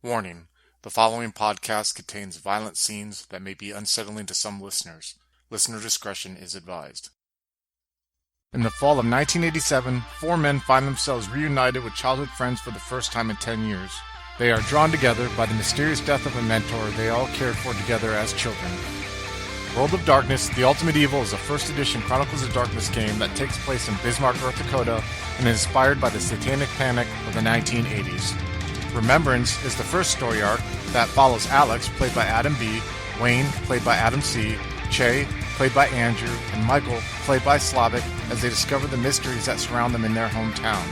Warning: the following podcast contains violent scenes that may be unsettling to some listeners. Listener discretion is advised. In the fall of 1987, four men find themselves reunited with childhood friends for the first time in 10 years. They are drawn together by the mysterious death of a mentor they all cared for together as children. World of Darkness: The Ultimate Evil is a first edition Chronicles of Darkness game that takes place in Bismarck, North Dakota, and is inspired by the Satanic Panic of the 1980s. Remembrance is the first story arc that follows Alex, played by Adam B., Wayne, played by Adam C., Che, played by Andrew, and Michael, played by Slavic, as they discover the mysteries that surround them in their hometown.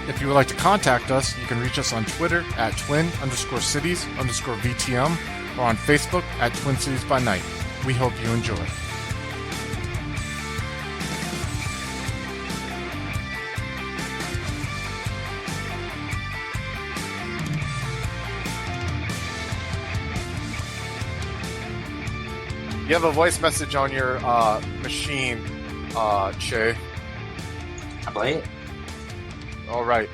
If you would like to contact us, you can reach us on Twitter at twin_cities_VTM or on Facebook at Twin Cities by Night. We hope you enjoy. You have a voice message on your machine, Che. I play it. All right.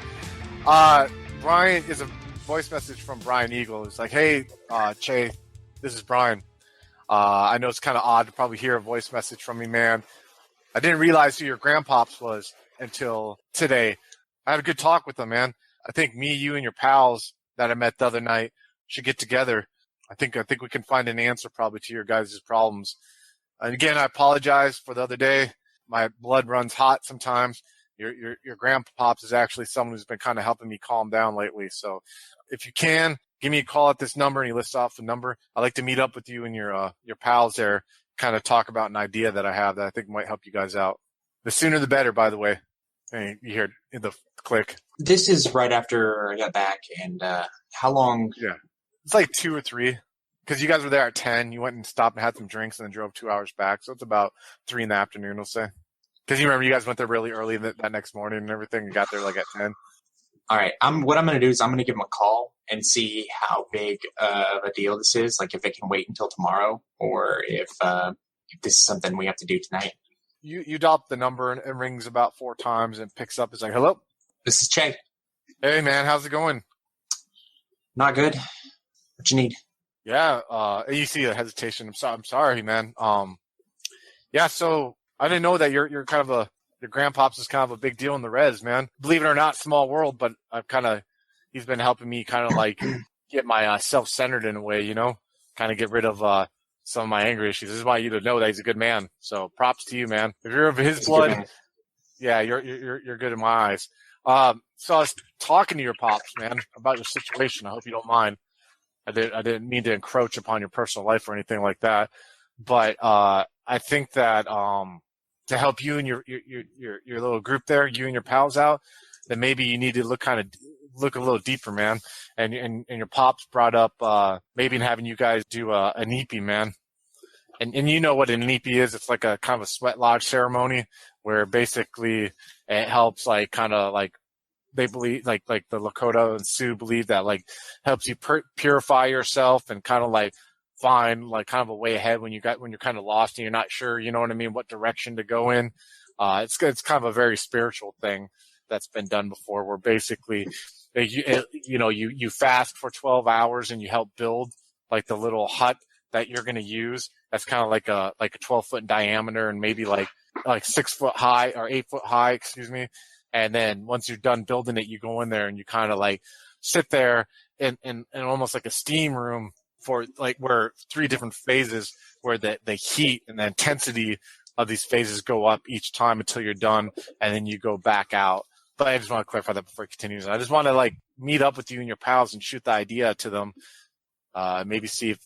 Brian is a voice message from Brian Eagle. It's like, hey, Che, this is Brian. I know it's kind of odd to probably hear a voice message from me, man. I didn't realize who your grandpops was until today. I had a good talk with him, man. I think me, you, and your pals that I met the other night should get together. I think we can find an answer probably to your guys' problems. And again, I apologize for the other day. My blood runs hot sometimes. Your grandpops is actually someone who's been kind of helping me calm down lately. So if you can, give me a call at this number, and he lists off the number. I'd like to meet up with you and your pals there, kind of talk about an idea that I have that I think might help you guys out. The sooner the better, by the way. Hey, you hear the click. This is right after I got back, and how long? Yeah. It's like 2 or 3, because you guys were there at 10. You went and stopped and had some drinks and then drove 2 hours back. So it's about 3 in the afternoon, we'll say. Because you remember you guys went there really early that next morning and everything and got there like at 10. All right. What I'm going to do is I'm going to give him a call and see how big of a deal this is. Like if it can wait until tomorrow, or if this is something we have to do tonight. You dial the number and it rings about 4 times and picks up. It's like, hello? This is Che. Hey, man, how's it going? Not good. What you need? Yeah, you see the hesitation. I'm sorry, man. Yeah, so I didn't know that you're kind of your grandpops is kind of a big deal in the res, man. Believe it or not, small world, but he's been helping me kind of like get my self-centered in a way, you know, kind of get rid of some of my anger issues. This is why you to know that he's a good man. So props to you, man. If you're of his blood, yeah, you're good in my eyes. So I was talking to your pops, man, about your situation. I hope you don't mind. I didn't mean to encroach upon your personal life or anything like that, but I think that to help you and your little group there, you and your pals out, then maybe you need to look a little deeper, man. And your pops brought up maybe having you guys do a newbie, man. And you know what a newbie is? It's like a kind of a sweat lodge ceremony where basically it helps like kind of like. They believe like the Dakota and Sioux believe that like helps you purify yourself and kind of like find like kind of a way ahead when you're kind of lost and you're not sure, you know what I mean, what direction to go in. It's kind of a very spiritual thing that's been done before, where basically you fast for 12 hours and you help build like the little hut that you're going to use. That's kind of like a 12-foot in diameter and maybe like 6 foot high or 8 foot high, excuse me. And then once you're done building it, you go in there and you kind of like sit there in almost like a steam room for like where 3 different phases where the heat and the intensity of these phases go up each time until you're done, and then you go back out. But I just want to clarify that before it continues. I just want to like meet up with you and your pals and shoot the idea to them. Maybe see if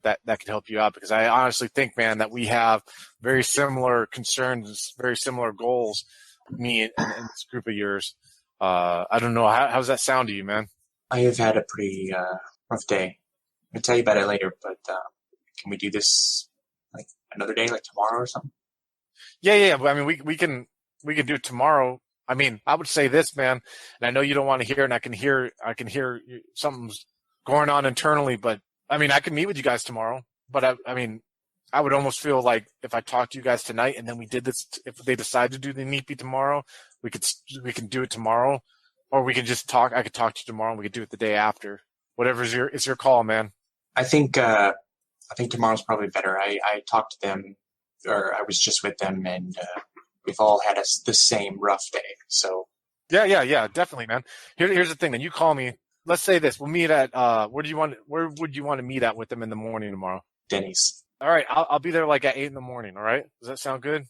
that could help you out, because I honestly think, man, that we have very similar concerns, very similar goals. Me and this group of yours. I don't know. How's that sound to you, man? I have had a pretty rough day. I'll tell you about it later, but can we do this like another day, like tomorrow or something? Yeah. I mean, we can do it tomorrow. I mean, I would say this, man, and I know you don't want to hear, and I can hear something's going on internally, but I mean, I can meet with you guys tomorrow, but I mean, I would almost feel like if I talked to you guys tonight and then we did this, if they decide to do the NEPI tomorrow, we can do it tomorrow, or we can just talk. I could talk to you tomorrow and we could do it the day after. It's your call, man. I think tomorrow's probably better. I talked to them, or I was just with them, and we've all had the same rough day. So Yeah, definitely, man. Here's the thing. Then you call me. Let's say this. We'll meet at where would you want to meet at with them in the morning tomorrow? Denny's. All right, I'll be there like at 8 in the morning. All right, does that sound good?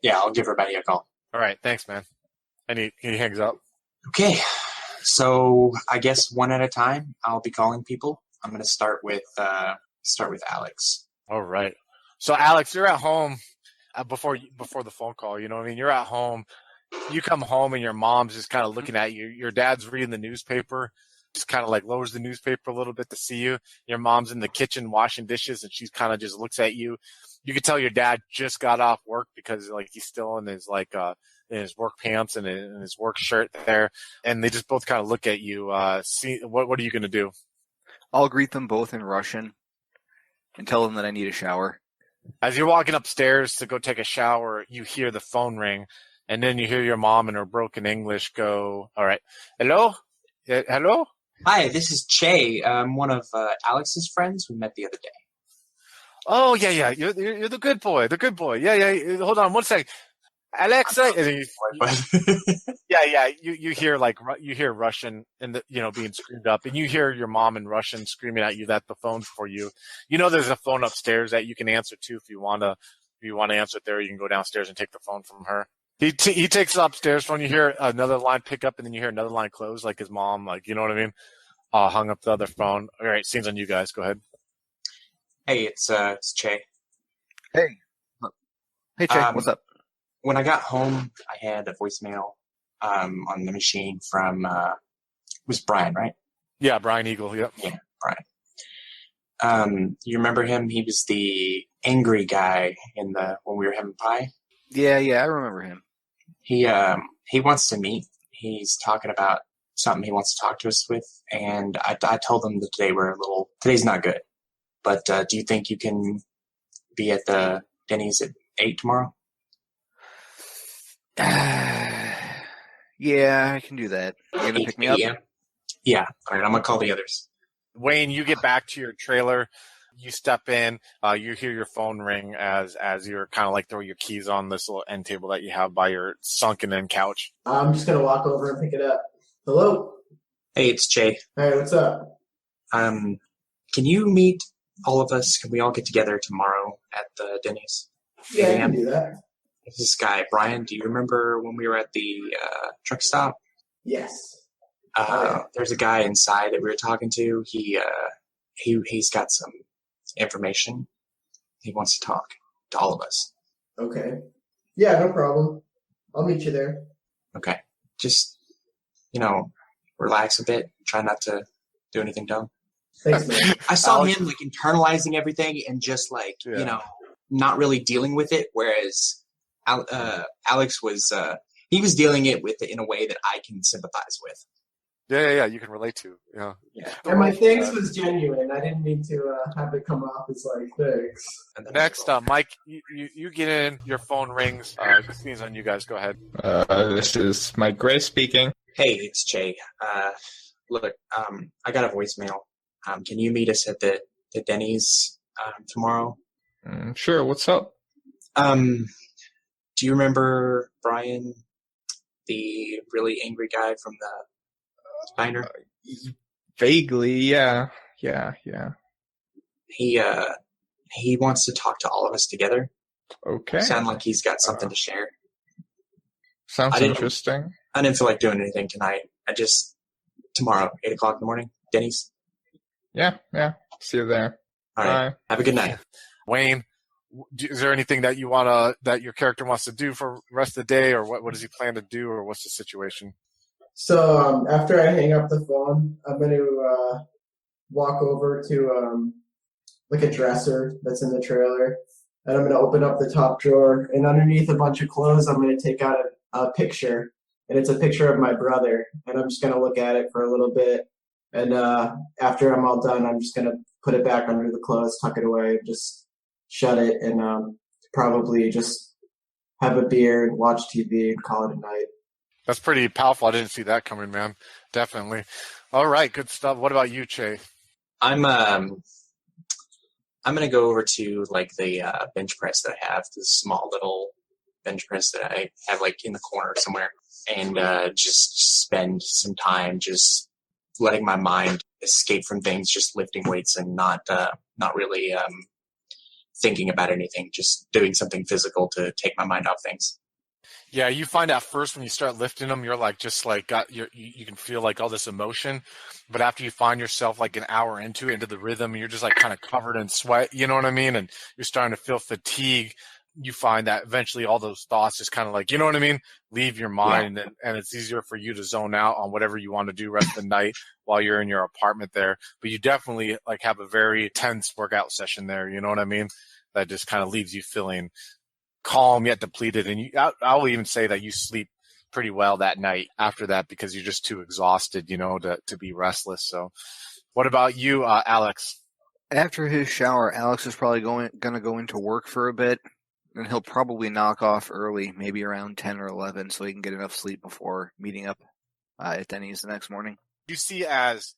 Yeah, I'll give everybody a call. All right, thanks, man. And he hangs up. Okay, so I guess one at a time. I'll be calling people. I'm gonna start with Alex. All right. So Alex, you're at home before the phone call. You know what I mean? You're at home. You come home and your mom's just kind of looking at you. Your dad's reading the newspaper. Just kind of like lowers the newspaper a little bit to see you. Your mom's in the kitchen washing dishes, and she's kind of just looks at you. You can tell your dad just got off work because like he's still in his in his work pants and in his work shirt there, and they just both kind of look at you. See what are you gonna do? I'll greet them both in Russian and tell them that I need a shower. As you're walking upstairs to go take a shower, you hear the phone ring, and then you hear your mom in her broken English go, "All right, hello, hello." Hi, this is Che. I'm one of Alex's friends we met the other day. Oh yeah. You're the good boy. The good boy. Yeah. Hold on one second, Alexa. And you hear you hear Russian and being screamed up, and you hear your mom in Russian screaming at you that the phone's for you. You know there's a phone upstairs that you can answer to if you wanna answer it there. You can go downstairs and take the phone from her. He takes the upstairs phone. You hear another line pick up, and then you hear another line close, like his mom, like you know what I mean. Hung up the other phone. All right, scene's on you guys. Go ahead. Hey, it's Che. Hey. Hey, Che, what's up? When I got home, I had a voicemail on the machine from it was Brian, right? Yeah, Brian Eagle. Yep. Yeah, Brian. You remember him? He was the angry guy when we were having pie. Yeah, I remember him. He wants to meet. He's talking about something he wants to talk to us with, and I told him that today's not good. But do you think you can be at the Denny's at 8 tomorrow? Yeah, I can do that. You gonna pick me up? Yeah. All right, I'm gonna call the others. Wayne, you get back to your trailer. You step in. You hear your phone ring as you're kind of like throwing your keys on this little end table that you have by your sunken in couch. I'm just gonna walk over and pick it up. Hello. Hey, it's Che. Hey, what's up? Can you meet all of us? Can we all get together tomorrow at the Denny's? Yeah, I can do that. This guy, Brian, do you remember when we were at the truck stop? Yes. There's a guy inside that we were talking to. He's got some information. He wants to talk to all of us. Okay. Yeah, no problem. I'll meet you there. Okay. Just, relax a bit. Try not to do anything dumb. Thanks, man. I saw him internalizing everything and just not really dealing with it, whereas Alex was he was dealing with it in a way that I can sympathize with. Yeah. You can relate to. Yeah. And my thanks was genuine. I didn't mean to have it come off as thanks. Next, Mike, you get in. Your phone rings. The scene's on you guys. Go ahead. This is Mike Gray speaking. Hey, it's Che. Look, I got a voicemail. Can you meet us at the Denny's tomorrow? Sure. What's up? Do you remember Brian, the really angry guy from the diner? Vaguely, yeah. He wants to talk to all of us together. Okay. Sound like he's got something to share. Sounds interesting. I didn't feel like doing anything tonight. Tomorrow, 8 o'clock in the morning, Denny's. Yeah. See you there. All right. Bye. Have a good night. Wayne, is there anything that that your character wants to do for the rest of the day, or what does he plan to do, or what's the situation? So after I hang up the phone, I'm going to walk over to a dresser that's in the trailer, and I'm going to open up the top drawer, and underneath a bunch of clothes, I'm going to take out a picture, and it's a picture of my brother, and I'm just going to look at it for a little bit, and after I'm all done, I'm just going to put it back under the clothes, tuck it away, just shut it, and probably just have a beer and watch TV and call it a night. That's pretty powerful. I didn't see that coming, man. Definitely. All right, good stuff. What about you, Che? I'm gonna go over to like the bench press that I have, this small little bench press that I have like in the corner somewhere, and just spend some time just letting my mind escape from things, just lifting weights and not really thinking about anything, just doing something physical to take my mind off things. Yeah, you find at first when you start lifting them, you're like just like you can feel like all this emotion, but after you find yourself like an hour into the rhythm, you're just like kind of covered in sweat, you know what I mean, and you're starting to feel fatigue. You find that eventually all those thoughts just kind of like, you know what I mean, leave your mind, and it's easier for you to zone out on whatever you want to do rest of the night while you're in your apartment there. But you definitely like have a very tense workout session there, you know what I mean, that just kind of leaves you feeling calm yet depleted, and I'll even say that you sleep pretty well that night after that because you're just too exhausted, you know, to be restless. So what about you, Alex? After his shower, Alex is probably going to go into work for a bit, and he'll probably knock off early, maybe around 10 or 11, so he can get enough sleep before meeting up at Denny's the next morning. You see as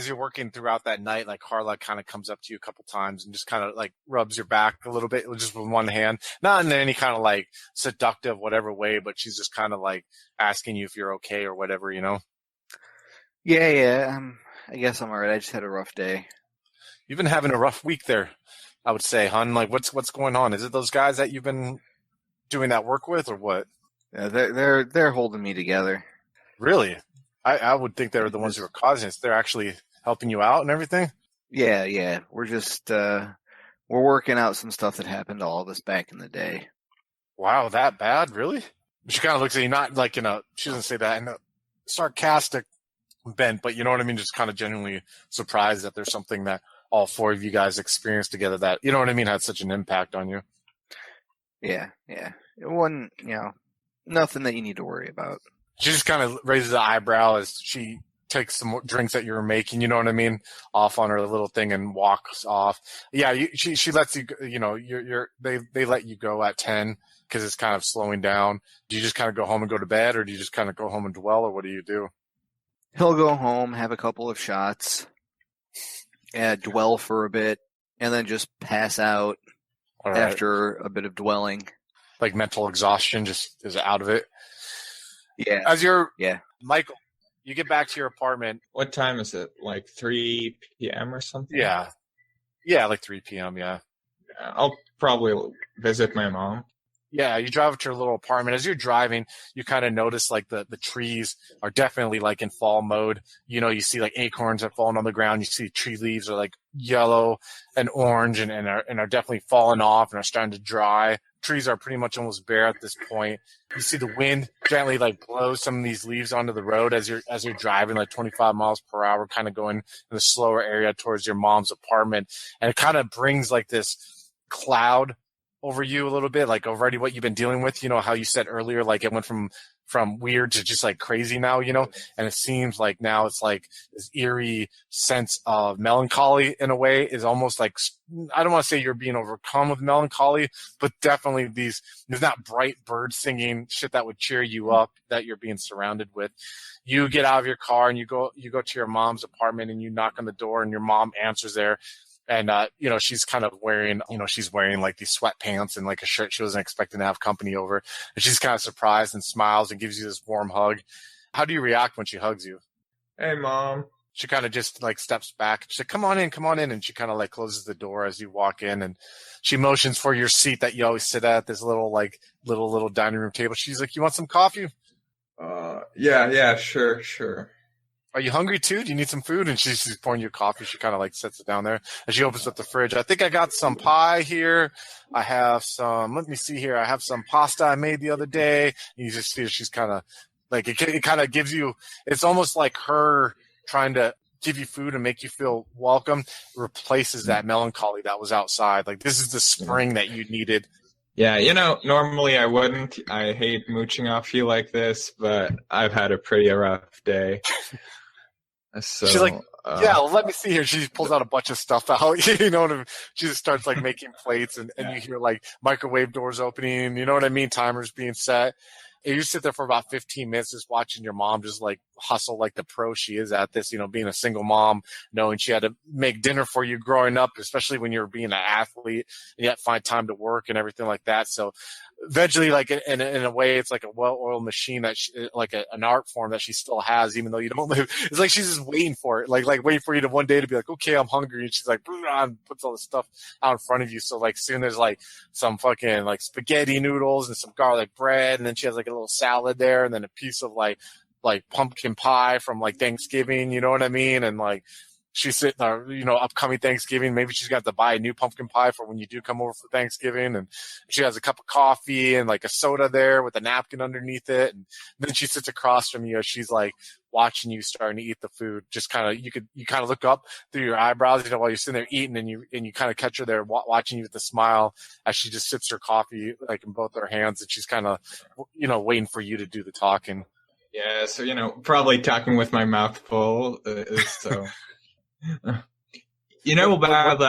you're working throughout that night, like Carla kind of comes up to you a couple times and just kind of like rubs your back a little bit, just with one hand, not in any kind of like seductive whatever way, but she's just kind of like asking you if you're okay or whatever, you know? Yeah. I guess I'm alright. I just had a rough day. You've been having a rough week there, I would say, hon. Like what's going on? Is it those guys that you've been doing that work with, or what? Yeah, they're holding me together. Really? I would think they're the ones who are causing it. They're actually helping you out and everything? Yeah. We're just, we're working out some stuff that happened to all of us back in the day. Wow, that bad? Really? She kind of looks at you, not like she doesn't say that in a sarcastic bent, but you know what I mean? Just kind of genuinely surprised that there's something that all four of you guys experienced together that, you know what I mean, had such an impact on you. Yeah. It wasn't, nothing that you need to worry about. She just kind of raises an eyebrow as she takes some drinks that you were making, you know what I mean, off on her little thing and walks off. Yeah, she lets you, you know, they let you go at 10 because it's kind of slowing down. Do you just kind of go home and go to bed, or do you just kind of go home and dwell, or what do you do? He'll go home, have a couple of shots, dwell for a bit, and then just pass out after a bit of dwelling. Like mental exhaustion just is out of it. Yeah. Michael, you get back to your apartment. What time is it? Like 3 p.m. or something? Yeah, like 3 p.m., yeah. I'll probably visit my mom. Yeah, you drive up to your little apartment. As you're driving, you kind of notice like the trees are definitely like in fall mode. You know, you see like acorns have fallen on the ground. You see tree leaves are like yellow and orange and are definitely falling off and are starting to dry. Trees are pretty much almost bare at this point. You see the wind gently like blow some of these leaves onto the road as you're driving like 25 miles per hour, kind of going in a slower area towards your mom's apartment. And it kind of brings like this cloud over you a little bit, like already what you've been dealing with, you know, how you said earlier, like it went from weird to just like crazy now, you know, and it seems like now it's like this eerie sense of melancholy in a way is almost like, I don't want to say you're being overcome with melancholy, but definitely there's not bright bird singing shit that would cheer you up that you're being surrounded with. You get out of your car and you go to your mom's apartment and you knock on the door and your mom answers there. And, you know, she's kind of wearing like these sweatpants and like a shirt. She wasn't expecting to have company over. And she's kind of surprised and smiles and gives you this warm hug. How do you react when she hugs you? Hey, Mom. She kind of just like steps back. She's like, come on in. And she kind of like closes the door as you walk in. And she motions for your seat that you always sit at, this little dining room table. She's like, you want some coffee? Yeah, sure. Are you hungry too? Do you need some food? And she's pouring you coffee. She kind of like sets it down there. And she opens up the fridge. I think I got some pie here. I have some, let me see here. I have some pasta I made the other day. And you just see she's kind of like, it kind of gives you, it's almost like her trying to give you food and make you feel welcome replaces that melancholy that was outside. Like this is the spring that you needed. Yeah, you know, normally I wouldn't. I hate mooching off you like this, but I've had a pretty rough day. So, she's like, yeah, let me see here. She pulls out a bunch of stuff out, you know what I mean? She just starts like making plates and you hear like microwave doors opening, you know what I mean? Timers being set. And you sit there for about 15 minutes just watching your mom just like hustle like the pro she is at this, being a single mom, knowing she had to make dinner for you growing up, especially when you're being an athlete and yet find time to work and everything like that. So eventually, like in a way, it's like a well-oiled machine that like an art form that she still has, even though you don't live. It's like she's just waiting for it, like waiting for you to one day to be like, okay, I'm hungry, and she's like, and puts all this stuff out in front of you. So like soon there's like some fucking like spaghetti noodles and some garlic bread, and then she has like a little salad there, and then a piece of like pumpkin pie from like Thanksgiving, you know what I mean? And like she's sitting there, upcoming Thanksgiving, maybe she's got to buy a new pumpkin pie for when you do come over for Thanksgiving, and she has a cup of coffee and like a soda there with a napkin underneath it, and then she sits across from you as she's like watching you starting to eat the food. Just kind of you kind of look up through your eyebrows, while you're sitting there eating, and you kind of catch her there watching you with a smile as she just sips her coffee like in both her hands, and she's kind of waiting for you to do the talking. Yeah, so probably talking with my mouth full. So about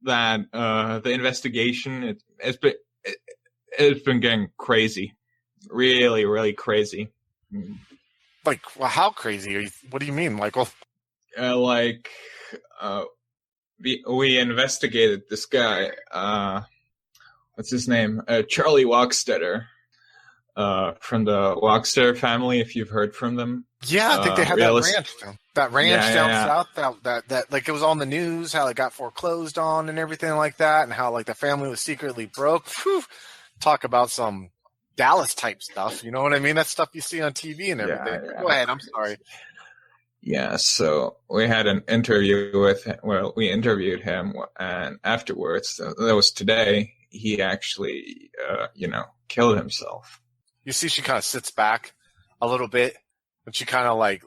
that the investigation. It's been getting crazy, really, really crazy. Like, well, how crazy? What do you mean, Michael? We investigated this guy. What's his name? Charlie Walkstetter. From the Walkstetter family, if you've heard from them. Yeah, I think they had that ranch down south that like it was on the news how it got foreclosed on and everything like that, and how like the family was secretly broke. Whew. Talk about some Dallas type stuff, you know what I mean? That stuff you see on TV and everything. Yeah. Go ahead, I'm sorry. Yeah, so we had an interview with him. Well, we interviewed him, and afterwards, that was today, he actually, killed himself. You see, she kind of sits back a little bit, and she kind of like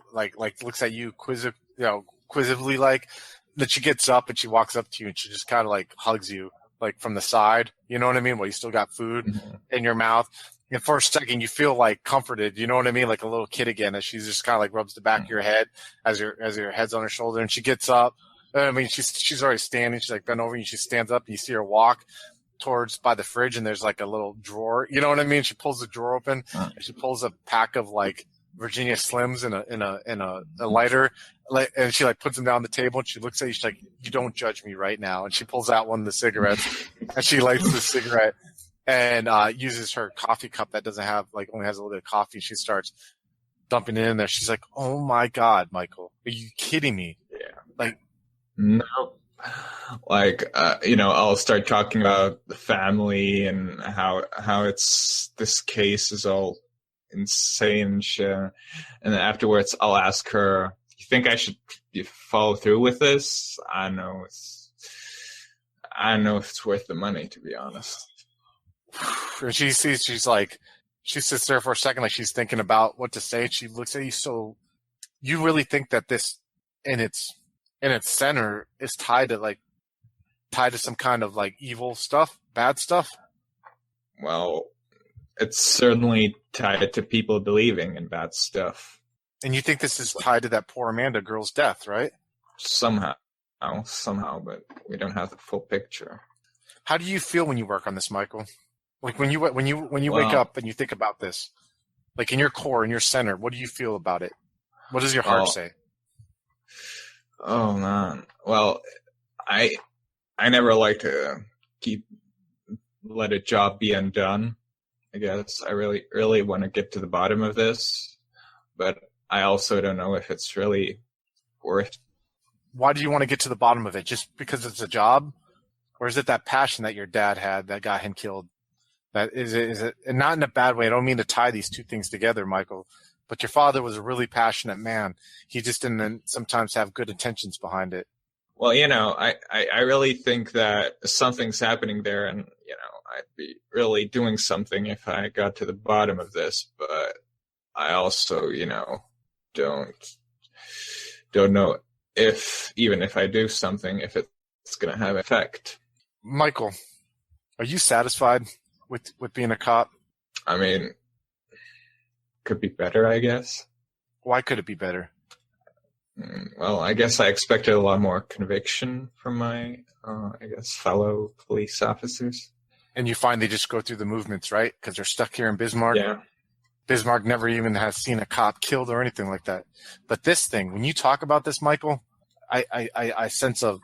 looks at you quizzically, like. Then she gets up and she walks up to you and she just kind of like hugs you, like from the side. You know what I mean? While you still got food in your mouth, and for a second you feel like comforted. You know what I mean? Like a little kid again, as she just kind of like rubs the back of your head as your head's on her shoulder, and she gets up. I mean, she's already standing. She's like bent over, and she stands up, and you see her walk towards by the fridge, and there's like a little drawer. You know what I mean? She pulls the drawer open, and she pulls a pack of like Virginia Slims in a lighter, and she like puts them down on the table, and she looks at you. She's like, "You don't judge me right now." And she pulls out one of the cigarettes, and she lights the cigarette, and uses her coffee cup that doesn't have only has a little bit of coffee. She starts dumping it in there. She's like, "Oh my God, Michael, are you kidding me?" Yeah, no. I'll start talking about the family and how this case is all insane and shit. And then afterwards, I'll ask her, "You think I should follow through with this? I don't know if it's worth the money, to be honest." And she sits there for a second, like she's thinking about what to say. She looks at you. So, you really think that this, in its center, is tied to some kind of like evil stuff, bad stuff? Well, it's certainly tied to people believing in bad stuff. And you think this is tied to that poor Amanda girl's death, right? Somehow, but we don't have the full picture. How do you feel when you work on this, Michael? Like when you wake up and you think about this, like in your core, in your center, what do you feel about it? What does your heart say? Oh man. Well, I never like to let a job be undone. I guess I really, really want to get to the bottom of this, but I also don't know if it's really worth. Why do you want to get to the bottom of it? Just because it's a job? Or is it that passion that your dad had that got him killed? That is it, and not in a bad way. I don't mean to tie these two things together, Michael, but your father was a really passionate man. He just didn't sometimes have good intentions behind it. Well, I really think that something's happening there, and, I'd be really doing something if I got to the bottom of this, but I also, don't know even if I do something, if it's going to have effect. Michael, are you satisfied with being a cop? I mean, could be better, I guess. Why could it be better? Well, I guess I expected a lot more conviction from my, fellow police officers. And you find they just go through the movements, right? Because they're stuck here in Bismarck. Yeah. Bismarck never even has seen a cop killed or anything like that. But this thing, when you talk about this, Michael, I sense a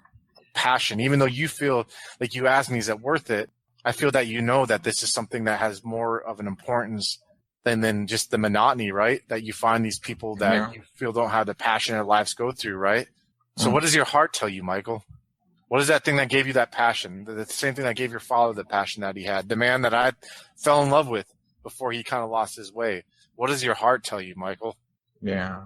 passion. Even though you feel like you asked me, is it worth it? I feel that you know that this is something that has more of an importance than just the monotony, right? That you find these people that you feel don't have the passion their lives go through, right? So what does your heart tell you, Michael? What is that thing that gave you that passion? The same thing that gave your father the passion that he had. The man that I fell in love with before he kind of lost his way. What does your heart tell you, Michael? Yeah.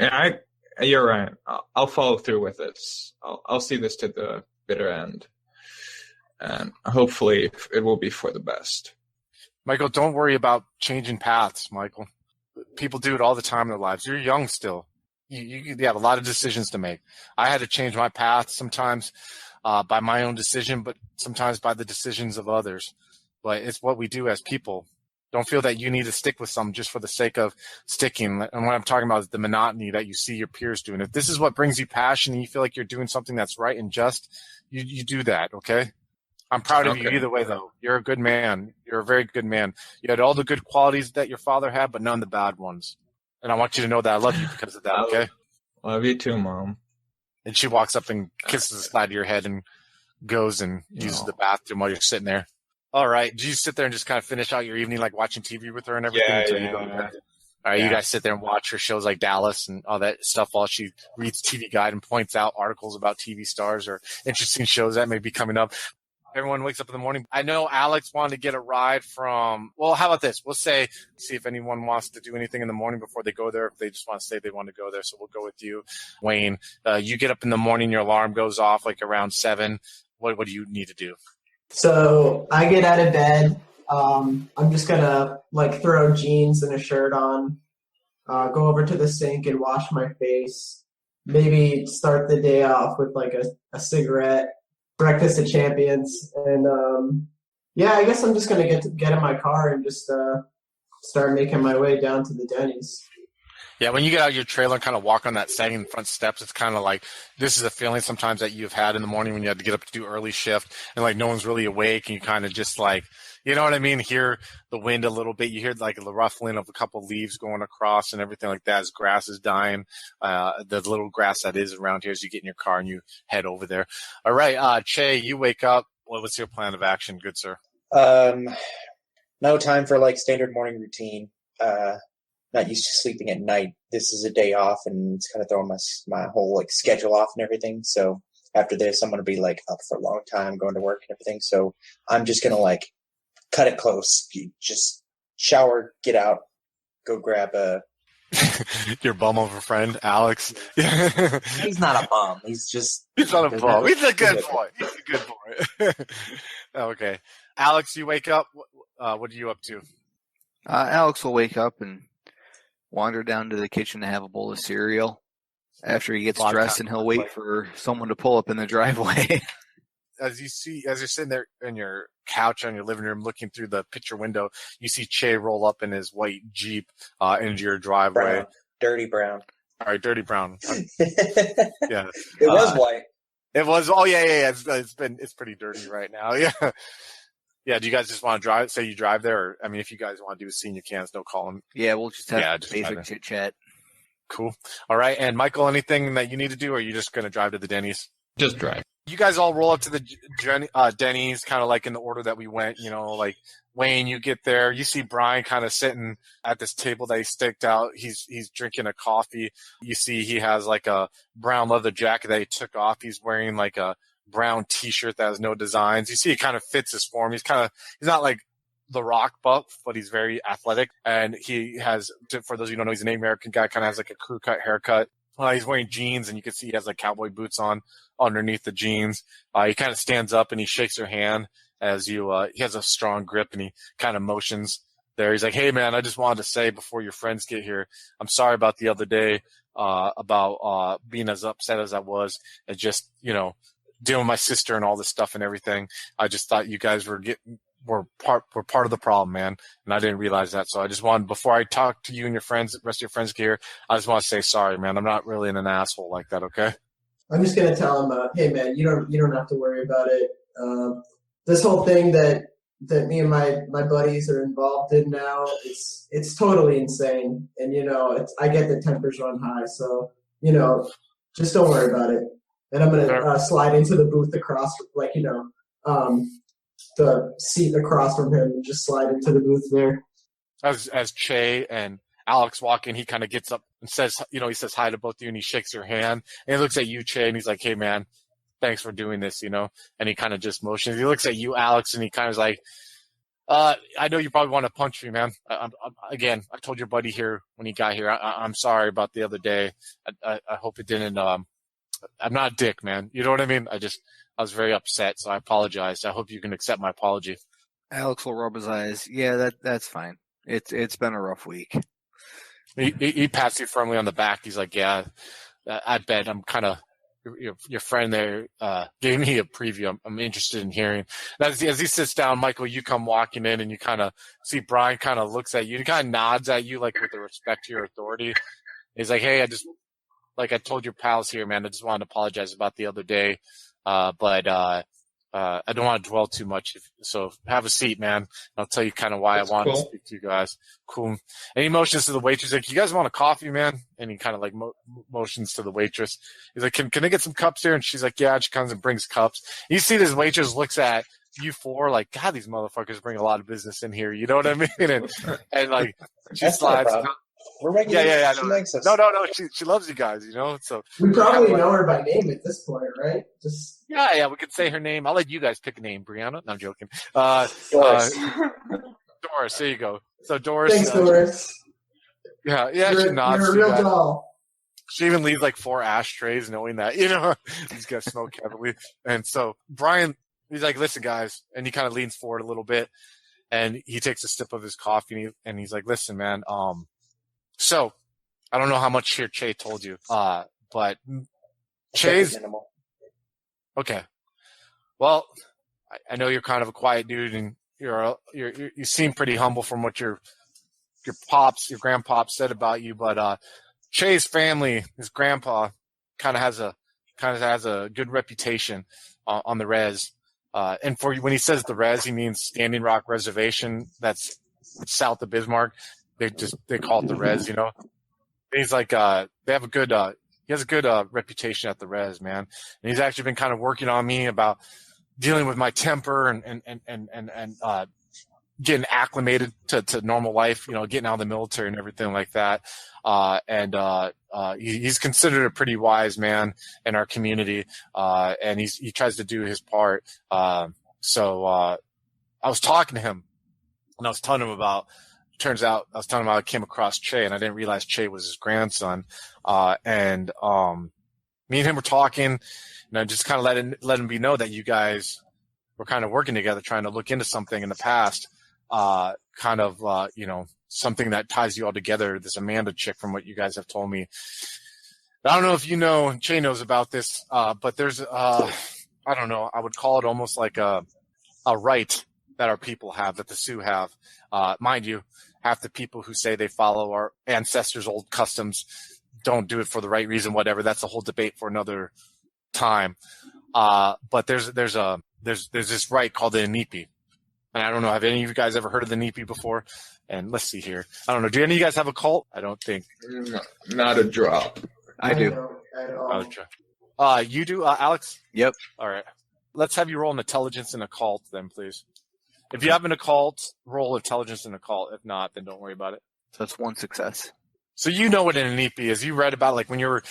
Yeah, you're right. I'll follow through with this. I'll see this to the bitter end. And hopefully it will be for the best. Michael, don't worry about changing paths, Michael. People do it all the time in their lives. You're young still. You have a lot of decisions to make. I had to change my path sometimes by my own decision, but sometimes by the decisions of others. But it's what we do as people. Don't feel that you need to stick with something just for the sake of sticking. And what I'm talking about is the monotony that you see your peers doing. If this is what brings you passion and you feel like you're doing something that's right and just, you do that, okay? I'm proud of you either way, though. You're a good man. You're a very good man. You had all the good qualities that your father had, but none of the bad ones. And I want you to know that I love you because of that, okay? Love you too, Mom. And she walks up and kisses the side of your head and goes and uses the bathroom while you're sitting there. All right. Do you sit there and just kind of finish out your evening, like watching TV with her and everything? Yeah. All right, you guys sit there and watch her shows like Dallas and all that stuff while she reads TV Guide and points out articles about TV stars or interesting shows that may be coming up. Everyone wakes up in the morning. I know Alex wanted to get a ride from, well, how about this? We'll see if anyone wants to do anything in the morning before they go there. If they just want to say they want to go there. So we'll go with you, Wayne. You get up in the morning, your alarm goes off like around 7. What do you need to do? So I get out of bed. I'm just going to throw jeans and a shirt on, go over to the sink and wash my face. Maybe start the day off with a cigarette. Breakfast at Champions, and I guess I'm just gonna get in my car and just start making my way down to the Denny's. Yeah, when you get out of your trailer and kind of walk on that sagging front steps, it's kind of like this is a feeling sometimes that you've had in the morning when you had to get up to do early shift and no one's really awake and you kind of just you know what I mean? Hear the wind a little bit. You hear the ruffling of a couple leaves going across and everything like that as grass is dying. The little grass that is around here as you get in your car and you head over there. All right, Che, you wake up. What's your plan of action, good sir? No time for standard morning routine. Not used to sleeping at night. This is a day off and it's kind of throwing my whole schedule off and everything. So after this, I'm going to be up for a long time going to work and everything. So I'm just going to cut it close. Just shower, get out, go grab a... Your bum over friend, Alex. He's not a bum. He's not a bum. He's a good boy. He's a good boy. Okay. Alex, you wake up. What are you up to? Alex will wake up and wander down to the kitchen to have a bowl of cereal. After he gets dressed, and he'll wait for someone to pull up in the driveway. As you're sitting there in your couch on your living room looking through the picture window, you see Che roll up in his white Jeep into your driveway. Brown. Dirty brown. All right, dirty brown. Yeah. It was white. It was. Oh, yeah. It's pretty dirty right now. Yeah. Yeah, do you guys just want to drive? Say you drive there? Or, if you guys want to do a scene, you can. No calling. Yeah, we'll just have basic chit-chat. Cool. All right. And Michael, anything that you need to do, or are you just going to drive to the Denny's? Just drive. You guys all roll up to the Denny's, kind of in the order that we went. Wayne, you get there. You see Brian kind of sitting at this table that he staked out. He's drinking a coffee. You see he has a brown leather jacket that he took off. He's wearing a brown T-shirt that has no designs. You see it kind of fits his form. He's not the Rock buff, but he's very athletic. And he has, for those of you who don't know, he's an American guy, kind of has a crew cut haircut. He's wearing jeans, and you can see he has cowboy boots on underneath the jeans. He kind of stands up and he shakes your hand as he has a strong grip, and he kind of motions there. He's like, "Hey man, I just wanted to say before your friends get here, I'm sorry about the other day, about being as upset as I was, and just, dealing with my sister and all this stuff and everything. I just thought you guys were part of the problem, man. And I didn't realize that. So I just wanted, before I talk to you and your friends, the rest of your friends here, I just want to say sorry, man. I'm not really an asshole like that. Okay. I'm just going to tell him, hey man, you don't have to worry about it. This whole thing that that me and my buddies are involved in now, it's totally insane. And I get the tempers run high, so just don't worry about it. And I'm gonna slide into the booth across, the seat across from him, and just slide into the booth there. As Che and Alex walk in, he kind of gets up and says, he says hi to both of you, and he shakes your hand, and he looks at you, Che, and he's like, "Hey, man, thanks for doing this," and he kind of just motions. He looks at you, Alex, and he kind of is like, I know you probably want to punch me, man. Again, I told your buddy here when he got here, I'm sorry about the other day. I hope it didn't, I'm not a dick, man. You know what I mean? I was very upset, so I apologize. I hope you can accept my apology. Alex will rub his eyes. Yeah, that's fine. It's been a rough week. He pats you firmly on the back. He's like, "Yeah, I bet I'm kind of your friend there gave me a preview. I'm interested in hearing." As he sits down, Michael, you come walking in, and you kind of see Brian kind of looks at you. He kind of nods at you, like with the respect to your authority. He's like, "Hey, I told your pals here, man, I just wanted to apologize about the other day, but I don't want to dwell too much. So have a seat, man. I'll tell you kind of why I wanted to speak to you guys." Cool. And he motions to the waitress, like, "You guys want a coffee, man?" And he kind of like motions to the waitress. He's like, "Can I get some cups here?" And she's like, "Yeah." She comes and brings cups. You see this waitress looks at you four like, "God, these motherfuckers bring a lot of business in here." You know what I mean? And like, she slides. We're regular. Yeah. She likes us. No. She loves you guys, So we probably know her by name at this point, right? Just yeah. We could say her name. I'll let you guys pick a name, Brianna. No, I'm joking. Doris. Doris. There you go. So Doris. Thanks, Doris. Yeah. She nods. You're a real doll. She even leaves like 4 ashtrays, knowing that he's gonna smoke heavily. And so Brian, he's like, "Listen, guys," and he kind of leans forward a little bit, and he takes a sip of his coffee, and he's like, "Listen, man. So, I don't know how much here Che told you, but Che's okay. Well, I know you're kind of a quiet dude, and you seem pretty humble from what your grandpops said about you. But Che's family, his grandpa, kind of has a good reputation on the res. And when he says the res, he means Standing Rock Reservation. That's south of Bismarck. They call it the res, He's like, they have a good, he has a good reputation at the res, man. And he's actually been kind of working on me about dealing with my temper and getting acclimated to normal life, getting out of the military and everything like that. He's considered a pretty wise man in our community, and he tries to do his part. So I was talking to him, and I was telling him about. Turns out I was telling him how I came across Che, and I didn't realize Che was his grandson. Me and him were talking, and I just kind of let him know that you guys were kind of working together, trying to look into something in the past, something that ties you all together. This Amanda chick, from what you guys have told me. I don't know if Che knows about this, but there's I don't know. I would call it almost like a right that our people have, that the Sioux have. Mind you, half the people who say they follow our ancestors' old customs don't do it for the right reason, whatever. That's a whole debate for another time. But there's this right called the uneasy. And I don't know, have any of you guys ever heard of the uneasy before? And let's see here. I don't know. Do any of you guys have a cult? I don't think. No, not a drop. I do. You do, Alex? Yep. All right. Let's have you roll an intelligence in a cult then, please. If you have an occult, roll intelligence in a cult. If not, then don't worry about it. So that's 1 success. So you know what an uneasy is. You read about, like, when you're,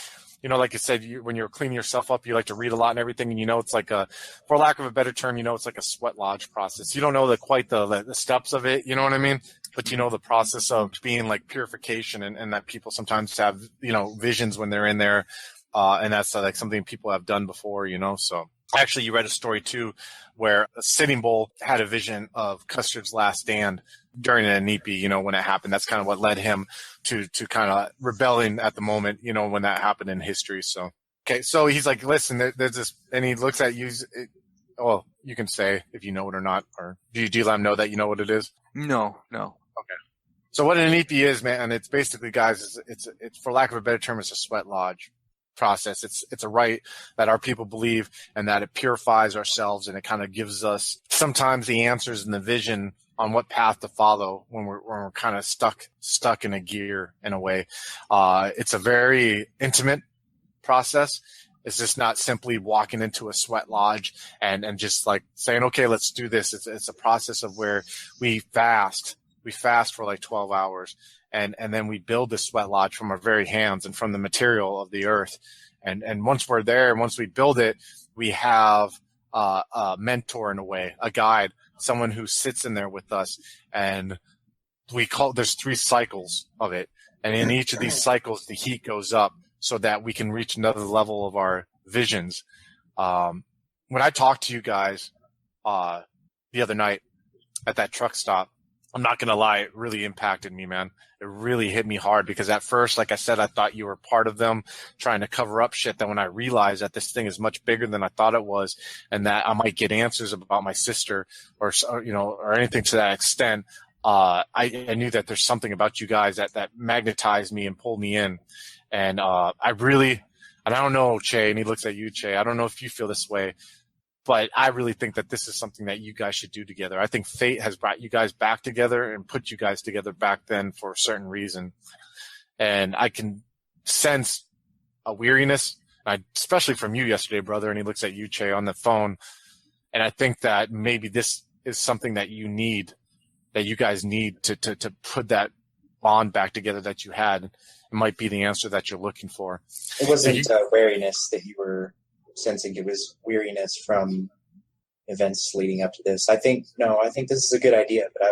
like you said, when you're cleaning yourself up, you like to read a lot and everything, and it's like for lack of a better term, it's like a sweat lodge process. You don't know quite the steps of it, you know what I mean? But the process of being like purification, and that people sometimes have, visions when they're in there, and that's like something people have done before, so. Actually, you read a story, too, where a Sitting Bull had a vision of Custer's last stand during an uneasy, when it happened. That's kind of what led him to kind of rebelling at the moment, when that happened in history. So, okay, so he's like, "Listen, there's this," and he looks at you. Well, you can say if you know it or not, or do you let him know that you know what it is? No. Okay. So what an uneasy is, man, it's basically, guys, it's for lack of a better term, it's a sweat lodge process. It's a right that our people believe, and that it purifies ourselves, and it kind of gives us sometimes the answers and the vision on what path to follow when we're kind of stuck in a gear in a way. It's a very intimate process. It's just not simply walking into a sweat lodge and just like saying, okay, let's do this. It's a process of where we fast for like 12 hours and then we build the sweat lodge from our very hands and from the material of the earth. And once we're there, and once we build it, we have a mentor in a way, a guide, someone who sits in there with us. And there's 3 cycles of it. And in each of these cycles, the heat goes up so that we can reach another level of our visions. When I talked to you guys the other night at that truck stop, I'm not going to lie, it really impacted me, man. It really hit me hard because at first, like I said, I thought you were part of them trying to cover up shit. Then when I realized that this thing is much bigger than I thought it was and that I might get answers about my sister or anything to that extent, I knew that there's something about you guys that magnetized me and pulled me in. And I don't know, Che, and he looks at you, Che. I don't know if you feel this way, but I really think that this is something that you guys should do together. I think fate has brought you guys back together and put you guys together back then for a certain reason. And I can sense a weariness, especially from you yesterday, brother. And he looks at you, Che, on the phone. And I think that maybe this is something that you guys need to put that bond back together that you had. It might be the answer that you're looking for. It wasn't wariness that you were sensing. It was weariness from events leading up to this. I think this is a good idea, but I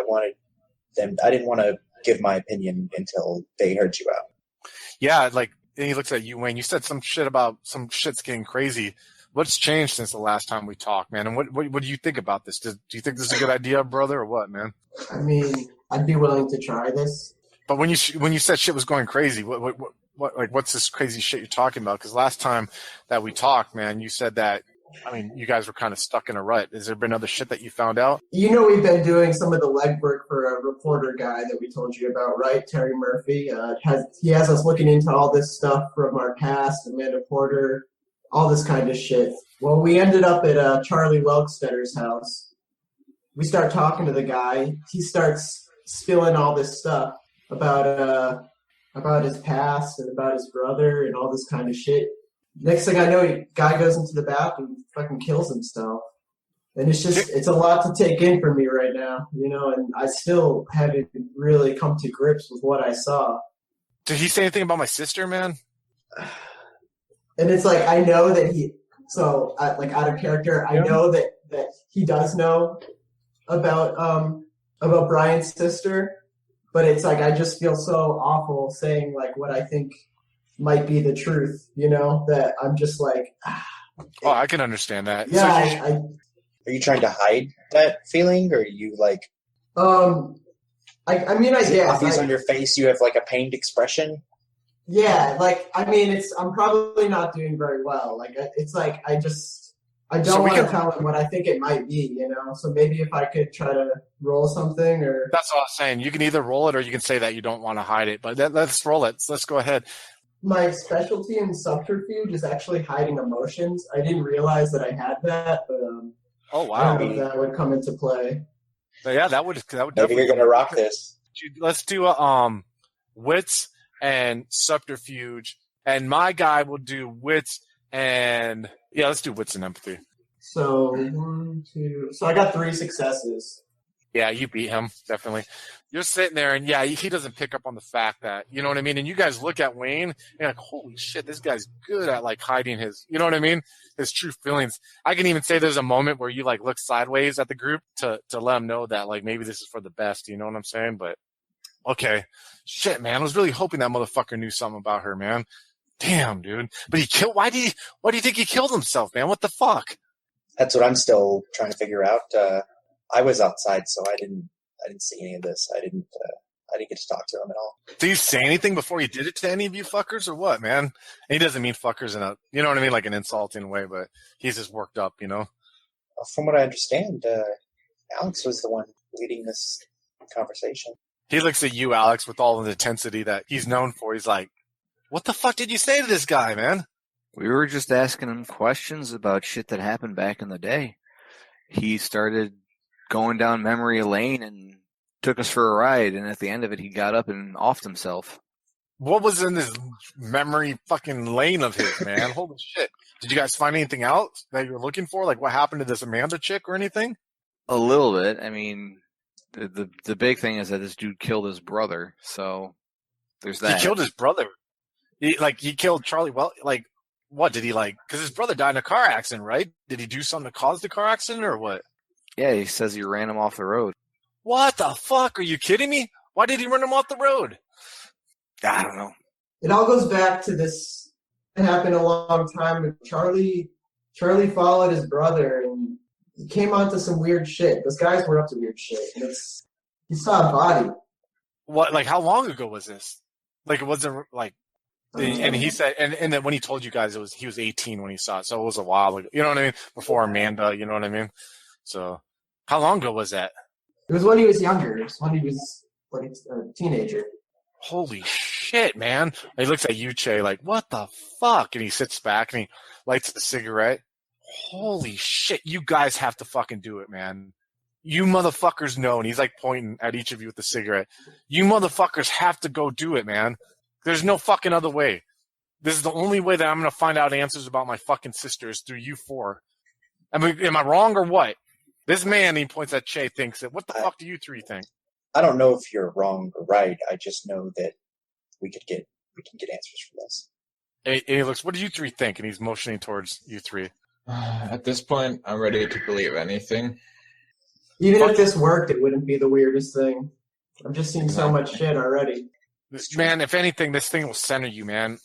didn't want to give my opinion until they heard you out. Yeah, like, and he looks at you, Wayne. You said some shit about some shit's getting crazy. What's changed since the last time we talked, man? And what do you think about this? Do you think this is a good idea, brother, or what, man? I mean, I'd be willing to try this. But when you said shit was going crazy, what's this crazy shit you're talking about? Because last time that we talked, man, you said that, I mean, you guys were kind of stuck in a rut. Has there been other shit that you found out? You know, we've been doing some of the legwork for a reporter guy that we told you about, right? Terry Murphy. He has us looking into all this stuff from our past, Amanda Porter, all this kind of shit. Well, we ended up at Charlie Welkstetter's house. We start talking to the guy. He starts spilling all this stuff about his past and about his brother and all this kind of shit. Next thing I know, guy goes into the bathroom and fucking kills himself. And it's a lot to take in for me right now, and I still haven't really come to grips with what I saw. Did he say anything about my sister, man? And it's like, I know that out of character, I know that he does know about Brian's sister, but it's like, I just feel so awful saying like what I think might be the truth, that I'm just like, Oh, I can understand that. Yeah, So are you trying to hide that feeling, or are you like? I mean, I guess. Obvious on your face, you have like a pained expression. Yeah, like, I mean, I'm probably not doing very well. Like, it's like, I don't want to tell him what I think it might be, So maybe if I could try to roll something, or that's what I was saying. You can either roll it or you can say that you don't want to hide it. But let's roll it. Let's go ahead. My specialty in subterfuge is actually hiding emotions. I didn't realize that I had that, but oh wow, I don't know if that would come into play. So yeah, that would Maybe definitely. you're gonna rock this. Let's do wits and subterfuge, and my guy will do wits and let's do wits and empathy. So 1, 2. So I got 3 successes. Yeah, you beat him, definitely. You're sitting there, and he doesn't pick up on the fact that, you know what I mean? And you guys look at Wayne, and you're like, holy shit, this guy's good at, like, hiding his, you know what I mean? His true feelings. I can even say there's a moment where you, like, look sideways at the group to let them know that, like, maybe this is for the best, you know what I'm saying? But, okay. Shit, man, I was really hoping that motherfucker knew something about her, man. Damn, dude. But why do you think he killed himself, man? What the fuck? That's what I'm still trying to figure out. I was outside, so I didn't see any of this. I didn't get to talk to him at all. Did he say anything before he did it to any of you fuckers or what, man? And he doesn't mean fuckers in a, you know what I mean, like an insulting way, but he's just worked up, From what I understand, Alex was the one leading this conversation. He looks at you, Alex, with all the intensity that he's known for. He's like, what the fuck did you say to this guy, man? We were just asking him questions about shit that happened back in the day. He started going down memory lane and took us for a ride. And at the end of it, he got up and offed himself. What was in this memory fucking lane of his, man? Holy shit. Did you guys find anything out that you were looking for? Like what happened to this Amanda chick or anything? A little bit. I mean, the big thing is that this dude killed his brother. So there's that. He killed his brother. He killed Charlie. Well, like, what did he like? Because his brother died in a car accident, right? Did he do something to cause the car accident or what? Yeah, he says he ran him off the road. What the fuck? Are you kidding me? Why did he run him off the road? I don't know. It all goes back to this. It happened a long time ago. Charlie followed his brother and he came onto some weird shit. Those guys were up to weird shit. And he saw a body. What? Like, how long ago was this? Like, it wasn't like. And he said, and then when he told you guys, he was 18 when he saw it, so it was a while ago. You know what I mean? Before Amanda, you know what I mean? So, how long ago was that? It was when he was younger. It was when he was like a teenager. Holy shit, man. He looks at you, Che, like, what the fuck? And he sits back and he lights the cigarette. Holy shit, you guys have to fucking do it, man. You motherfuckers know. And he's like pointing at each of you with the cigarette. You motherfuckers have to go do it, man. There's no fucking other way. This is the only way that I'm going to find out answers about my fucking sisters through you four. I mean, am I wrong or what? This man, he points at Che, thinks that, what the fuck do you three think? I don't know if you're wrong or right. I just know that we can get answers from this. And he looks, what do you three think? And he's motioning towards you three. At this point, I'm ready to believe anything. Even if this worked, it wouldn't be the weirdest thing. I've just seen so much shit already. Man, if anything, this thing will center you, man.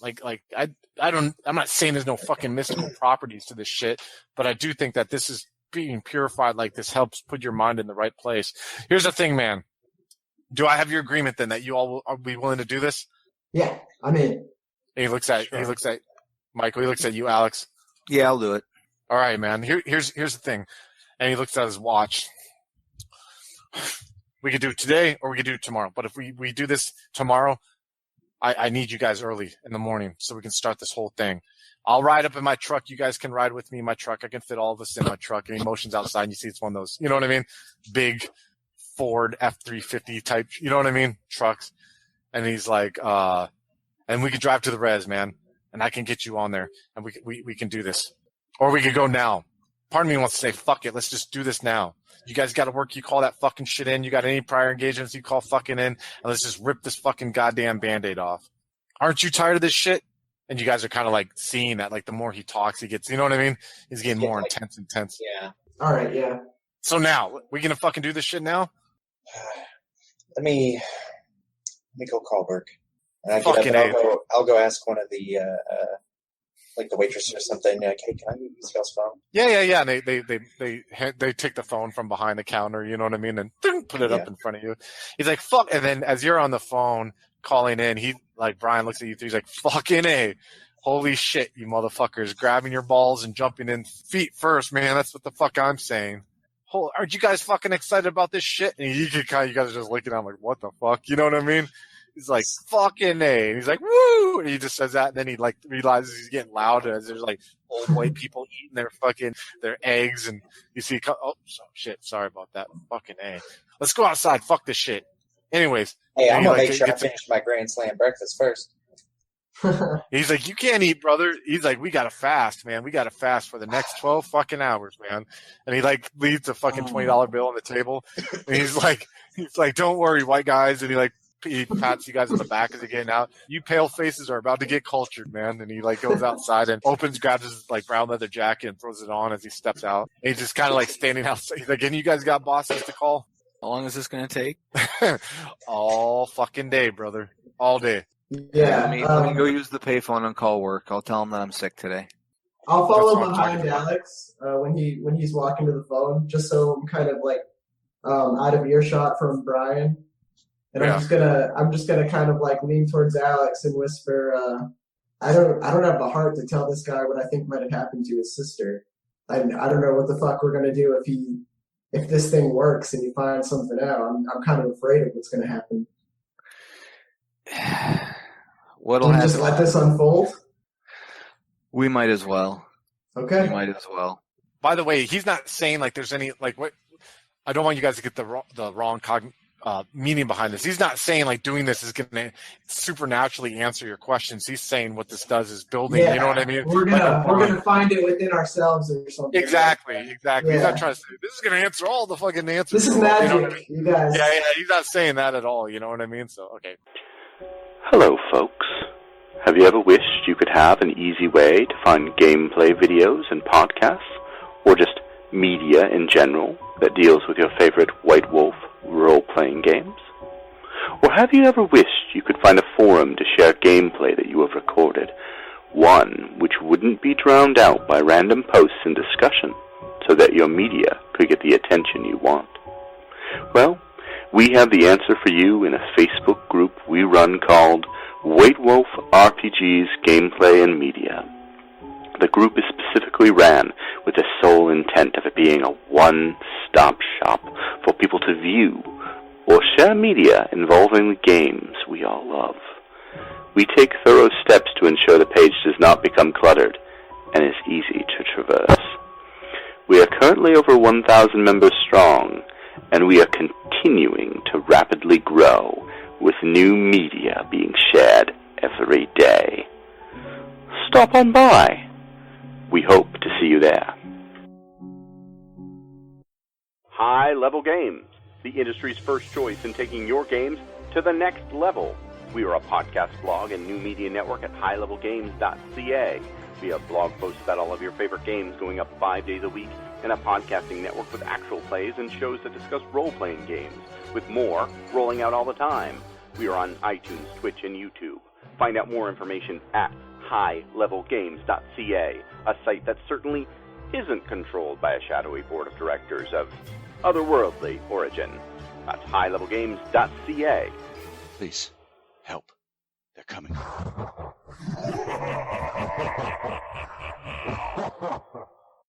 I'm not saying there's no fucking mystical properties to this shit, but I do think that this is being purified. Like, this helps put your mind in the right place. Here's the thing, man. Do I have your agreement then that you all will be willing to do this? Yeah, I'm in. And he looks at Michael. He looks at you, Alex. Yeah, I'll do it. All right, man. Here's the thing. And he looks at his watch. We could do it today or we could do it tomorrow. But if we do this tomorrow, I need you guys early in the morning so we can start this whole thing. I'll ride up in my truck. You guys can ride with me in my truck. I can fit all of us in my truck. And he motions outside and you see it's one of those, you know what I mean? Big Ford F-350 type, you know what I mean? Trucks. And he's like, and we could drive to the res, man. And I can get you on there and we can do this. Or we could go now. Part of me wants to say, fuck it. Let's just do this now. You guys got to work. You call that fucking shit in. You got any prior engagements you call fucking in. And let's just rip this fucking goddamn Band-Aid off. Aren't you tired of this shit? And you guys are kind of like seeing that, like the more he talks, he gets, you know what I mean? He's getting more intense. Yeah. All right, yeah. So now, we going to fucking do this shit now? Let me go call work. And I'll go ask one of the like the waitress or something. Like, hey, can I use this guy's phone? Yeah. And they take the phone from behind the counter, you know what I mean, and put it up in front of you. He's like, fuck. And then as you're on the phone calling in, he like Brian looks at you. He's like, fucking A. Holy shit, you motherfuckers! Grabbing your balls and jumping in feet first, man. That's what the fuck I'm saying. Aren't you guys fucking excited about this shit? And you guys are just looking at him like, what the fuck? You know what I mean? He's like, fucking A. And he's like, woo! And he just says that, and then he like realizes he's getting loud as there's like old white people eating their eggs, and you see, shit, sorry about that. Fucking A. Let's go outside. Fuck this shit. Anyways. Hey, I'm gonna make sure I finish my Grand Slam breakfast first. He's like, you can't eat, brother. He's like, we gotta fast, man. We gotta fast for the next 12 fucking hours, man. And he like leaves a fucking $20 bill on the table. And he's like, don't worry, white guys. And he pats you guys on the back as you're getting out. You pale faces are about to get cultured, man. And he like goes outside and grabs his like brown leather jacket and throws it on as he steps out. And he's just kind of like standing outside. He's like, and you guys got bosses to call? How long is this going to take? All fucking day, brother. All day. Yeah. Let me go use the payphone and call work. I'll tell him that I'm sick today. I'll follow behind Alex when he's walking to the phone, just so I'm kind of like out of earshot from Brian. And I'm just gonna kind of like lean towards Alex and whisper, I don't have the heart to tell this guy what I think might have happened to his sister. I don't know what the fuck we're gonna do if this thing works and he finds something out. I'm kind of afraid of what's gonna happen. What'll Can we happen? just let this unfold? We might as well. Okay. We might as well. By the way, he's not saying like there's any like what I don't want you guys to get the wrong meaning behind this. He's not saying like doing this is going to supernaturally answer your questions. He's saying what this does is building. Yeah, you know what I mean? We're gonna find it within ourselves or something. Exactly. Yeah. He's not trying to say this is going to answer all the fucking answers. This is magic, you know what I mean? you guys. Yeah, he's not saying that at all. You know what I mean? So okay. Hello, folks. Have you ever wished you could have an easy way to find gameplay videos and podcasts, or just media in general that deals with your favorite White Wolf role-playing games? Or have you ever wished you could find a forum to share gameplay that you have recorded, one which wouldn't be drowned out by random posts and discussion, so that your media could get the attention you want? Well, we have the answer for you in a Facebook group we run called White Wolf RPGs Gameplay and Media. The group is specifically ran with the sole intent of it being a one-stop shop for people to view or share media involving the games we all love. We take thorough steps to ensure the page does not become cluttered and is easy to traverse. We are currently over 1,000 members strong, and we are continuing to rapidly grow, with new media being shared every day. Stop on by. We hope to see you there. High Level Games, the industry's first choice in taking your games to the next level. We are a podcast blog and new media network at highlevelgames.ca. We have blog posts about all of your favorite games going up 5 days a week, and a podcasting network with actual plays and shows that discuss role-playing games, with more rolling out all the time. We are on iTunes, Twitch, and YouTube. Find out more information at highlevelgames.ca, a site that certainly isn't controlled by a shadowy board of directors of otherworldly origin. That's highlevelgames.ca. Please, help. They're coming.